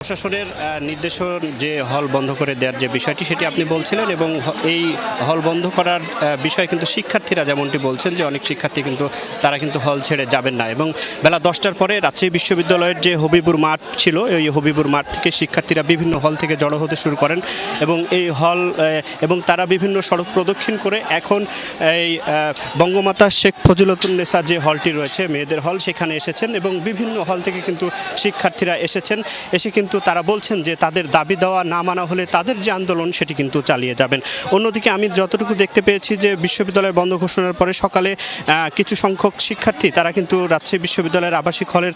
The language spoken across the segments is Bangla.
প্রশাসনের নির্দেশন যে হল বন্ধ করে দেওয়ার যে বিষয়টি সেটি আপনি বলছিলেন এবং এই হল বন্ধ করার বিষয়ে কিন্তু শিক্ষার্থীরা যেমনটি বলছেন যে অনেক শিক্ষার্থী কিন্তু তারা কিন্তু হল ছেড়ে যাবেন না এবং বেলা 10টার পরে রাজশাহী বিশ্ববিদ্যালয়ের যে হবিবুর মাঠ ছিল এই হবিবুর মাঠ থেকে শিক্ষার্থীরা বিভিন্ন হল থেকে জড়ো হতে শুরু করেন এবং এই হল এবং তারা বিভিন্ন সড়ক প্রদক্ষিণ করে এখন এই বঙ্গমাতা শেখ ফজিলাতুন্নেসা যে হলটি রয়েছে মেয়েদের হল সেখানে এসেছেন এবং বিভিন্ন হল থেকে কিন্তু শিক্ষার্থীরা এসেছেন এসে কিন্তু তারা বলছেন যে তাদের দাবি দেওয়া না মানা হলে তাদের যে আন্দোলন সেটি কিন্তু চালিয়ে যাবেন। অন্যদিকে আমি যতটুকু দেখতে পেয়েছি যে বিশ্ববিদ্যালয় বন্ধ ঘোষণার পরে সকালে কিছু সংখ্যক শিক্ষার্থী তারা কিন্তু রাজশাহী বিশ্ববিদ্যালয়ের আবাসিক হলের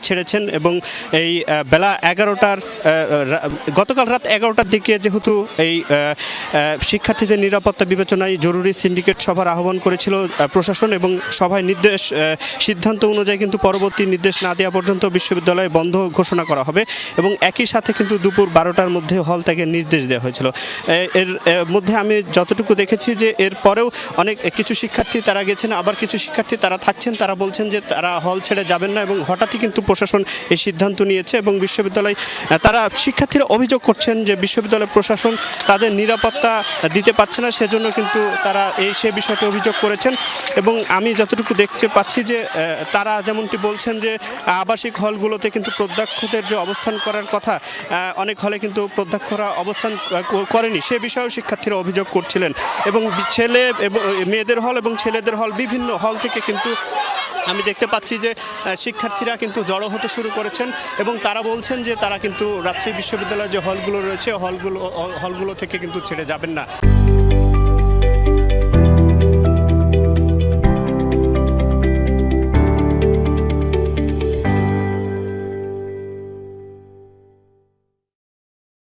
ছেড়েছেন এবং এই বেলা 11টার গতকাল রাত 11টার দিকে যেহেতু এই শিক্ষার্থীদের নিরাপত্তা বিবেচনায় জরুরি সিন্ডিকেট সভার আহ্বান করেছিল প্রশাসন এবং সভায় সিদ্ধান্ত অনুযায়ী কিন্তু পরবর্তী নির্দেশ না দেওয়া পর্যন্ত বিশ্ববিদ্যালয় বন্ধ ঘোষণা করা হবে এবং একই সাথে কিন্তু দুপুর 12টার মধ্যে হল থেকে নির্দেশ দেওয়া হয়েছিল। এর মধ্যে আমি যতটুকু দেখেছি যে এর পরেও অনেক কিছু শিক্ষার্থী তারা গেছেন আবার কিছু শিক্ষার্থী তারা থাকছেন তারা বলছেন যে তারা হল ছেড়ে যাবেন না এবং হঠাৎই কিন্তু প্রশাসন এই সিদ্ধান্ত নিয়েছে এবং বিশ্ববিদ্যালয় তারা শিক্ষার্থীরা অভিযোগ করছেন যে বিশ্ববিদ্যালয় প্রশাসন তাদের নিরাপত্তা দিতে পারছে না সেজন্য কিন্তু তারা সেই বিষয়টি অভিযোগ করেছেন এবং আমি যতটুকু দেখতে পাচ্ছি যে তারা যেমনটি বলছেন যে আবাসিক হলগুলোতে কিন্তু প্রত্যক্ষদের যে অবস্থান করার কথা অনেক হলে কিন্তু প্রত্যক্ষরা অবস্থান করেনি সে বিষয়েও শিক্ষার্থীরা অভিযোগ করছিলেন এবং ছেলে এবং মেয়েদের হল এবং ছেলেদের হল বিভিন্ন হল থেকে কিন্তু আমি দেখতে পাচ্ছি যে শিক্ষার্থীরা কিন্তু জড়ো হতে শুরু করেছেন এবং তারা বলছেন যে তারা কিন্তু রাজশাহী বিশ্ববিদ্যালয়ের যে হলগুলো রয়েছে হলগুলো থেকে কিন্তু ছেড়ে যাবেন না।